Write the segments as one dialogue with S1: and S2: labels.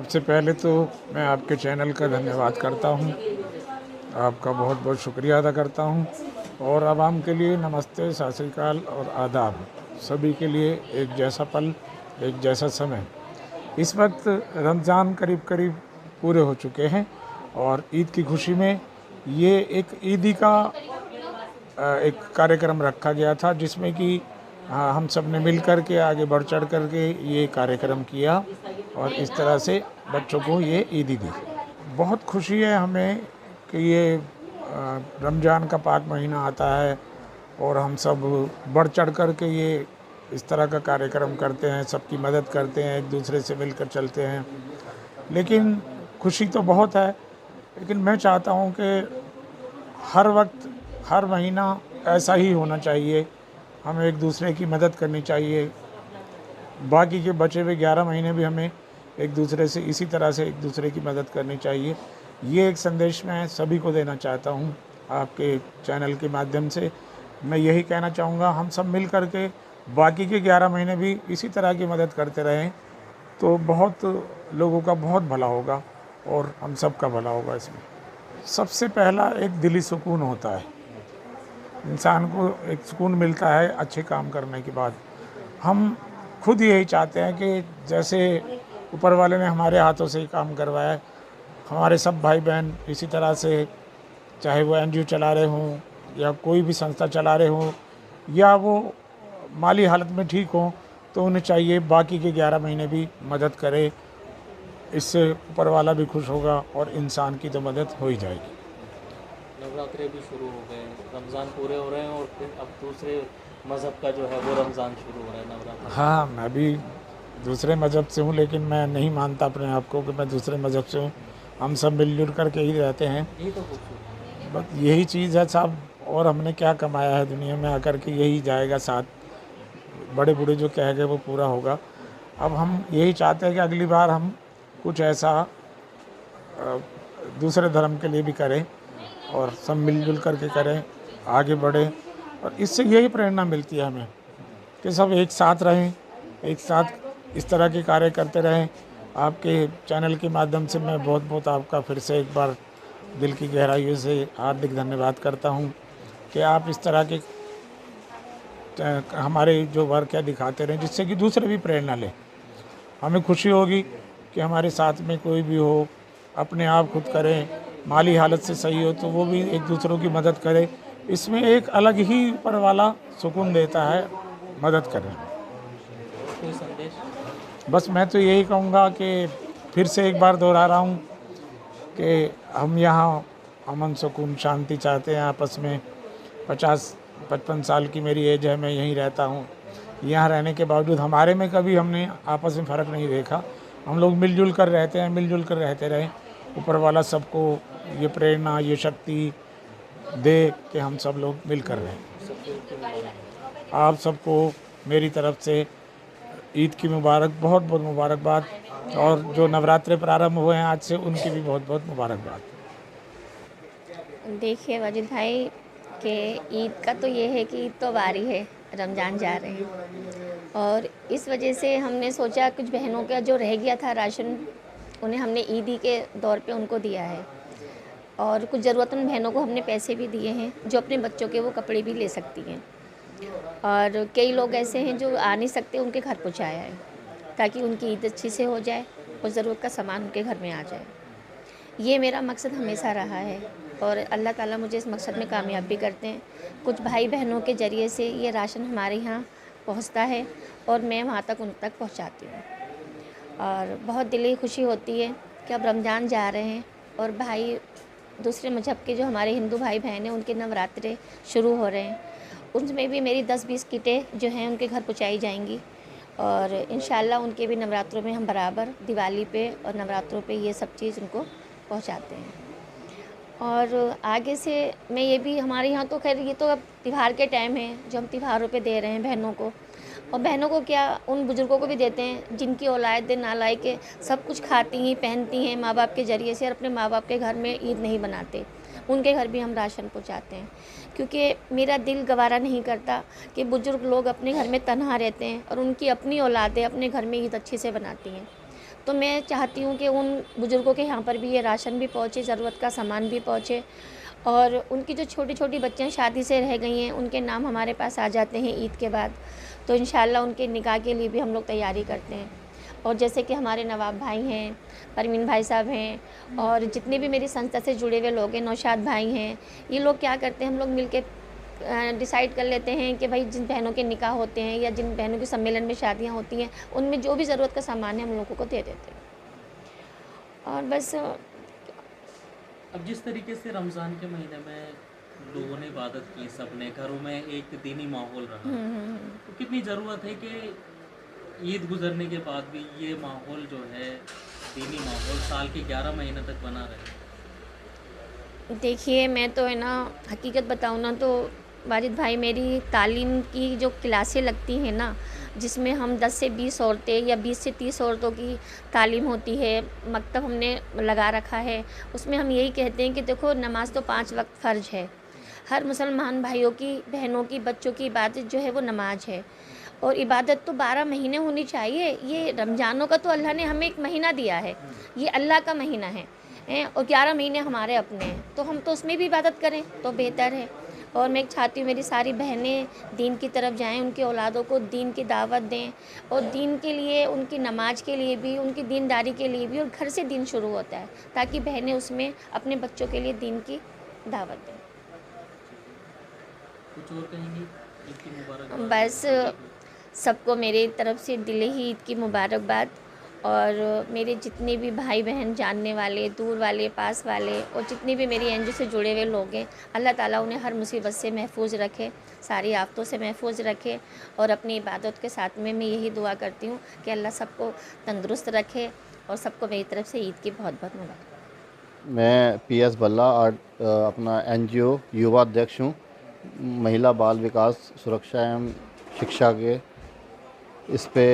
S1: सबसे पहले तो मैं आपके चैनल का धन्यवाद करता हूँ। आपका बहुत बहुत शुक्रिया अदा करता हूँ और आवाम के लिए नमस्ते, सत श्री अकाल और आदाब। सभी के लिए एक जैसा पल, एक जैसा समय। इस वक्त रमज़ान करीब करीब पूरे हो चुके हैं और ईद की खुशी में ये एक ईदी का एक कार्यक्रम रखा गया था, जिसमें कि हम सब ने मिल कर के आगे बढ़ चढ़ कर के ये कार्यक्रम किया और इस तरह से बच्चों को ये ईदी दी। बहुत खुशी है हमें कि ये रमज़ान का पाक महीना आता है और हम सब बढ़ चढ़ कर के ये इस तरह का कार्यक्रम करते हैं, सबकी मदद करते हैं, एक दूसरे से मिलकर चलते हैं। लेकिन खुशी तो बहुत है, लेकिन मैं चाहता हूँ कि हर वक्त, हर महीना ऐसा ही होना चाहिए। हमें एक दूसरे की मदद करनी चाहिए। बाकी के बचे हुए 11 महीने भी हमें एक दूसरे से इसी तरह से एक दूसरे की मदद करनी चाहिए। ये एक संदेश मैं सभी को देना चाहता हूँ। आपके चैनल के माध्यम से मैं यही कहना चाहूँगा, हम सब मिल कर के बाकी के 11 महीने भी इसी तरह की मदद करते रहें तो बहुत लोगों का बहुत भला होगा और हम सब का भला होगा। इसमें सबसे पहला एक दिली सुकून होता है, इंसान को एक सुकून मिलता है अच्छे काम करने के बाद। हम खुद यही चाहते हैं कि जैसे ऊपर वाले ने हमारे हाथों से ही काम करवाया, हमारे सब भाई बहन इसी तरह से, चाहे वो एनजीओ चला रहे हों या कोई भी संस्था चला रहे हों या वो माली हालत में ठीक हों, तो उन्हें चाहिए बाकी के 11 महीने भी मदद करे। इससे ऊपर वाला भी खुश होगा और इंसान की तो मदद हो ही जाएगी।
S2: नवरात्रे भी शुरू हो गए, रमज़ान पूरे हो रहे हैं और फिर अब दूसरे मज़हब का जो है वो रमज़ान शुरू हो रहा है, नवरात्रे।
S1: हाँ, मैं भी दूसरे मज़हब से हूँ, लेकिन मैं नहीं मानता अपने आप को कि मैं दूसरे मज़हब से हूँ। हम सब मिलजुल कर के ही रहते हैं।
S2: यही तो खूबसूरती है।
S1: बस यही चीज़ है साहब, और हमने क्या कमाया है दुनिया में आकर के, यही जाएगा साथ। बड़े बूढ़े जो कह गए वो पूरा होगा। अब हम यही चाहते हैं कि अगली बार हम कुछ ऐसा दूसरे धर्म के लिए भी करें और सब मिलजुल कर के करें, आगे बढ़ें। और इससे यही प्रेरणा मिलती है हमें कि सब एक साथ रहें, एक साथ इस तरह के कार्य करते रहें। आपके चैनल के माध्यम से मैं बहुत बहुत आपका फिर से एक बार दिल की गहराइयों से हार्दिक धन्यवाद करता हूँ कि आप इस तरह के हमारे जो वर्क है दिखाते रहें, जिससे कि दूसरे भी प्रेरणा लें। हमें खुशी होगी कि हमारे साथ में कोई भी हो, अपने आप खुद करें, माली हालत से सही हो तो वो भी एक दूसरों की मदद करे। इसमें एक अलग ही ऊपर वाला सुकून देता है, मदद करें।
S2: कोई संदेश?
S1: बस मैं तो यही कहूँगा कि फिर से एक बार दोहरा रहा हूँ कि हम यहाँ अमन सुकून शांति चाहते हैं आपस में। 50-55 साल की मेरी एज है, मैं यहीं रहता हूँ। यहाँ रहने के बावजूद हमारे में कभी हमने आपस में फ़र्क नहीं देखा। हम लोग मिलजुल कर रहते हैं, मिलजुल कर रहते रहें। ऊपर वाला सबको ये प्रेरणा, ये शक्ति दे कि हम सब लोग मिलकर रहें। आप सबको मेरी तरफ से ईद की मुबारक, बहुत बहुत मुबारकबाद। और जो नवरात्रे प्रारंभ हुए हैं आज से, उनकी भी बहुत बहुत मुबारकबाद।
S3: देखिए वाजिद भाई कि ईद का तो ये है कि ईद तो बारी है, रमज़ान जा रहे हैं और इस वजह से हमने सोचा कुछ बहनों का जो रह गया था राशन, उन्हें हमने ईदी के दौर पे उनको दिया है और कुछ ज़रूरतमंद बहनों को हमने पैसे भी दिए हैं जो अपने बच्चों के वो कपड़े भी ले सकती हैं। और कई लोग ऐसे हैं जो आ नहीं सकते, उनके घर पहुँचाया है ताकि उनकी ईद अच्छी से हो जाए और ज़रूरत का सामान उनके घर में आ जाए। ये मेरा मकसद हमेशा रहा है और अल्लाह ताला मुझे इस मकसद में कामयाब भी करते हैं। कुछ भाई बहनों के ज़रिए से ये राशन हमारे यहाँ पहुँचता है और मैं वहाँ तक उन तक पहुँचाती हूँ और बहुत दिली खुशी होती है कि अब रमज़ान जा रहे हैं और भाई दूसरे मज़हब के जो हमारे हिंदू भाई बहन हैं उनके नवरात्रे शुरू हो रहे हैं। उनमें भी मेरी 10-20 किटें जो हैं उनके घर पहुँचाई जाएंगी और इंशाल्लाह उनके भी नवरात्रों में हम बराबर दिवाली पे और नवरात्रों पे ये सब चीज़ उनको पहुँचाते हैं। और आगे से मैं ये भी, हमारे यहाँ तो खैर ये तो अब त्यौहार के टाइम है जो हम त्योहारों पे दे रहे हैं बहनों को, और बहनों को क्या, उन बुज़ुर्गों को भी देते हैं जिनकी औलाद नालायक के सब कुछ खाती हैं पहनती हैं माँ बाप के ज़रिए से और अपने माँ बाप के घर में ईद नहीं बनाते, उनके घर भी हम राशन पहुँचाते हैं। क्योंकि मेरा दिल गवारा नहीं करता कि बुज़ुर्ग लोग अपने घर में तन्हा रहते हैं और उनकी अपनी औलादें अपने घर में ईद अच्छे से बनाती हैं। तो मैं चाहती हूँ कि उन बुज़ुर्गों के यहाँ पर भी ये राशन भी पहुँचे, ज़रूरत का सामान भी पहुँचे, और उनकी जो छोटी छोटी बच्चियाँ शादी से रह गई हैं उनके नाम हमारे पास आ जाते हैं ईद के बाद, तो इंशाल्लाह उनके निकाह के लिए भी हम लोग तैयारी करते हैं। और जैसे कि हमारे नवाब भाई हैं, परवीन भाई साहब हैं, और जितने भी मेरी संस्था से जुड़े हुए लोग हैं, नौशाद भाई हैं, ये लोग क्या करते हैं, हम लोग मिलके डिसाइड कर लेते हैं कि भाई जिन बहनों के निकाह होते हैं या जिन बहनों के सम्मेलन में शादियां होती हैं, उनमें जो भी ज़रूरत का सामान है हम लोगों को दे देते हैं। और बस
S2: अब जिस तरीके से रमज़ान के महीने में लोगों ने इबादत की, सबने घरों में एक दीनी माहौल रहा, तो कितनी ज़रूरत है कि ईद गुजरने के बाद भी ये माहौल जो है, दीनी माहौल साल के 11 महीने तक बना रहे।
S3: देखिए, मैं तो है ना, हकीकत बताऊँ ना तो वाजिद भाई, मेरी तालीम की जो क्लासें लगती हैं ना, जिसमें हम 10 से 20 औरतें या 20 से 30 औरतों की तालीम होती है, मकतब हमने लगा रखा है, उसमें हम यही कहते हैं कि देखो, नमाज तो 5 वक्त फ़र्ज है। हर मुसलमान भाइयों की, बहनों की, बच्चों की इबादत जो है वो नमाज है, और इबादत तो 12 महीने होनी चाहिए। ये रमज़ानों का तो अल्लाह ने हमें एक महीना दिया है, ये अल्लाह का महीना है, और 11 महीने हमारे अपने हैं, तो हम तो उसमें भी इबादत करें तो बेहतर है। और मैं चाहती हूँ मेरी सारी बहनें दीन की तरफ जाएं, उनकी औलादों को दीन की दावत दें, और दीन के लिए, उनकी नमाज के लिए भी, उनकी दीनदारी के लिए भी, और घर से दीन शुरू होता है, ताकि बहनें उसमें अपने बच्चों के लिए दीन की दावत दें।
S2: कुछ और कहेंगी? ईद की मुबारकबाद।
S3: बस सबको मेरी तरफ से दिले ही ईद की मुबारकबाद, और मेरे जितने भी भाई बहन, जानने वाले, दूर वाले, पास वाले, और जितने भी मेरी एनजीओ से जुड़े हुए लोग हैं, अल्लाह ताला उन्हें हर मुसीबत से महफूज रखे, सारी आफतों से महफूज रखे, और अपनी इबादत के साथ में मैं यही दुआ करती हूँ कि अल्लाह सबको तंदुरुस्त रखे, और सबको मेरी तरफ से ईद की बहुत बहुत मुबारक।
S4: मैं PS भल्ला अपना NGO युवा अध्यक्ष हूँ, महिला बाल विकास सुरक्षा एवं शिक्षा के। इस पे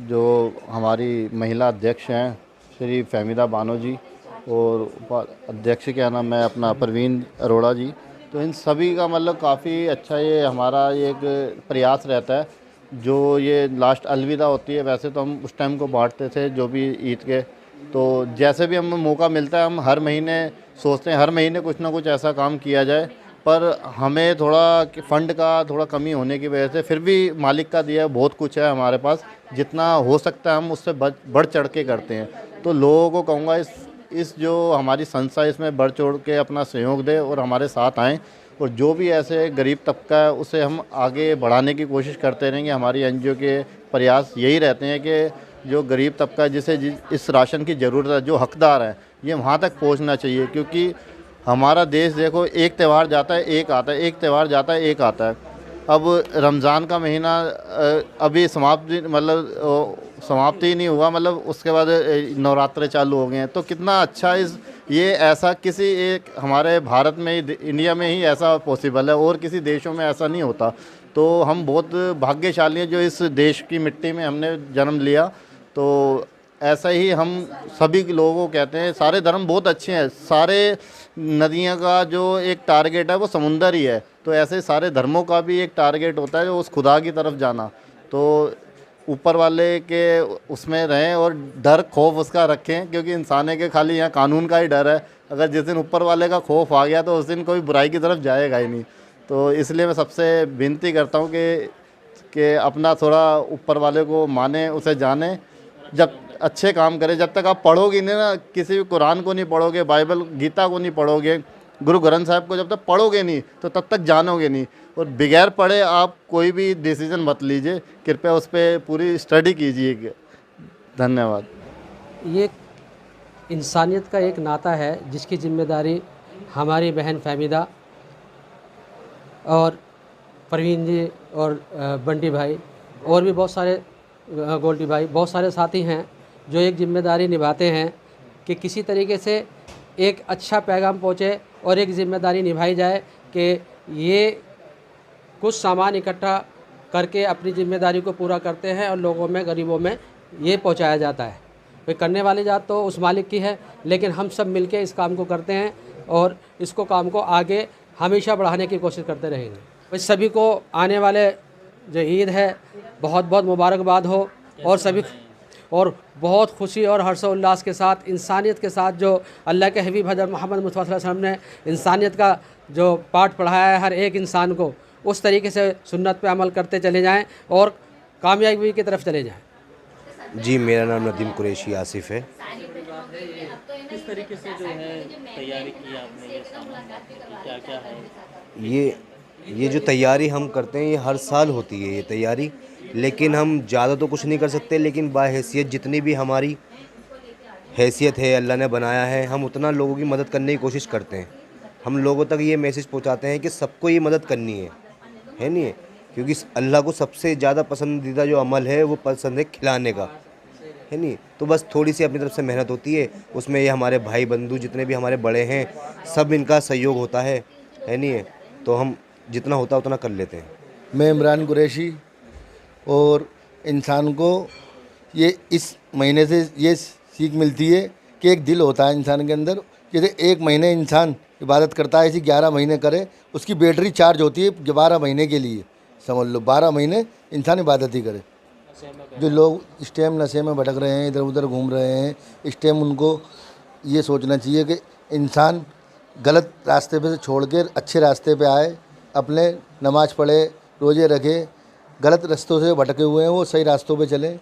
S4: जो हमारी महिला अध्यक्ष हैं श्री फहमीदा बानो जी, और अध्यक्ष क्या नाम है अपना परवीन अरोड़ा जी, तो इन सभी का मतलब काफ़ी अच्छा ये हमारा ये एक प्रयास रहता है। जो ये लास्ट अलविदा होती है, वैसे तो हम उस टाइम को बांटते थे जो भी ईद के, तो जैसे भी हमें मौका मिलता है हम हर महीने सोचते हैं हर महीने कुछ ना कुछ ऐसा काम किया जाए, पर हमें थोड़ा फ़ंड का थोड़ा कमी होने की वजह से, फिर भी मालिक का दिया बहुत कुछ है हमारे पास, जितना हो सकता है हम उससे बढ़ चढ़ के करते हैं। तो लोगों को कहूँगा इस जो हमारी संस्था इसमें बढ़ चढ़ के अपना सहयोग दे और हमारे साथ आएँ, और जो भी ऐसे गरीब तबका है उसे हम आगे बढ़ाने की कोशिश करते रहेंगे। हमारी NGO के प्रयास यही रहते हैं कि जो गरीब तबका है, जिसे इस राशन की ज़रूरत है, जो हकदार है, ये वहाँ तक पहुँचना चाहिए। क्योंकि हमारा देश देखो, एक त्यौहार जाता है एक आता है, एक त्यौहार जाता है एक आता है। अब रमज़ान का महीना अभी समाप्ति ही नहीं हुआ, मतलब उसके बाद नवरात्रे चालू हो गए हैं। तो कितना अच्छा ये ऐसा किसी एक हमारे भारत में ही, इंडिया में ही ऐसा पॉसिबल है, और किसी देशों में ऐसा नहीं होता। तो हम बहुत भाग्यशाली हैं जो इस देश की मिट्टी में हमने जन्म लिया। तो ऐसा ही हम सभी लोगों को कहते हैं, सारे धर्म बहुत अच्छे हैं, सारे नदियों का जो एक टारगेट है वो समुंदर ही है, तो ऐसे सारे धर्मों का भी एक टारगेट होता है जो उस खुदा की तरफ जाना। तो ऊपर वाले के उसमें रहें और डर खौफ उसका रखें, क्योंकि इंसान के खाली यहाँ कानून का ही डर है। अगर जिस दिन ऊपर वाले का खौफ आ गया तो उस दिन कोई बुराई की तरफ जाएगा ही नहीं। तो इसलिए मैं सबसे विनती करता हूँ कि अपना थोड़ा ऊपर वाले को माने, उसे जाने, जब अच्छे काम करें। जब तक आप पढ़ोगे नहीं ना, किसी भी कुरान को नहीं पढ़ोगे, बाइबल गीता को नहीं पढ़ोगे, गुरु ग्रंथ साहब को जब तक पढ़ोगे नहीं तो तब तक जानोगे नहीं। और बगैर पढ़े आप कोई भी डिसीजन मत लीजिए, कृपया उस पर पूरी स्टडी कीजिए। धन्यवाद।
S5: ये इंसानियत का एक नाता है जिसकी जिम्मेदारी हमारी बहन फहमीदा और परवीन जी और बंटी भाई और भी बहुत सारे, गोल्डी भाई, बहुत सारे साथी हैं जो एक जिम्मेदारी निभाते हैं कि किसी तरीके से एक अच्छा पैगाम पहुँचे, और एक ज़िम्मेदारी निभाई जाए कि ये कुछ सामान इकट्ठा करके अपनी ज़िम्मेदारी को पूरा करते हैं और लोगों में, गरीबों में ये पहुंचाया जाता है। वे करने वाली जात तो उस मालिक की है, लेकिन हम सब मिलके इस काम को करते हैं और इसको काम को आगे हमेशा बढ़ाने की कोशिश करते रहेंगे। इस सभी को आने वाले जो ईद है बहुत बहुत मुबारकबाद हो, और बहुत खुशी और हर्षोल्लास के साथ इंसानियत के साथ जो अल्लाह के हबीब हज़रत मोहम्मद मुस्तफ़ा सल्लल्लाहु अलैहि वसल्लम ने इंसानियत का जो पाठ पढ़ाया है हर एक इंसान को, उस तरीके से सुन्नत पे अमल करते चले जाएं और कामयाबी की तरफ चले जाएं।
S6: जी, मेरा नाम नदीम कुरैशी आसिफ है।
S2: किस तरीके से जो है तैयारी की आपने, ये सामान क्या क्या है?
S6: ये जो तैयारी हम करते हैं ये हर साल होती है ये तैयारी, लेकिन हम ज़्यादा तो कुछ नहीं कर सकते, लेकिन बाहैसियत जितनी भी हमारी हैसियत है अल्लाह ने बनाया है, हम उतना लोगों की मदद करने की कोशिश करते हैं। हम लोगों तक ये मैसेज पहुंचाते हैं कि सबको ये मदद करनी है नहीं है, क्योंकि अल्लाह को सबसे ज़्यादा पसंदीदा जो अमल है वो पसंद है खिलाने का, है नहीं। तो बस थोड़ी सी अपनी तरफ से मेहनत होती है, उसमें ये हमारे भाई बंधु जितने भी हमारे बड़े हैं सब इनका सहयोग होता है नहीं है, तो हम जितना होता है उतना कर लेते हैं।
S7: मैं इमरान कुरैशी, और इंसान को ये इस महीने से ये सीख मिलती है कि एक दिल होता है इंसान के अंदर। जैसे एक महीने इंसान इबादत करता है, ऐसी 11 महीने करे, उसकी बैटरी चार्ज होती है 12 महीने के लिए। समझ लो 12 महीने इंसान इबादत ही करे। जो लोग इस टाइम नशे में भटक रहे हैं, इधर उधर घूम रहे हैं, इस टाइम उनको ये सोचना चाहिए कि इंसान गलत रास्ते पे से छोड़ के अच्छे रास्ते पे आए, अपने नमाज़ पढ़े, रोज़े रखे, गलत रास्तों से भटके हुए हैं वो सही रास्तों पे चलें।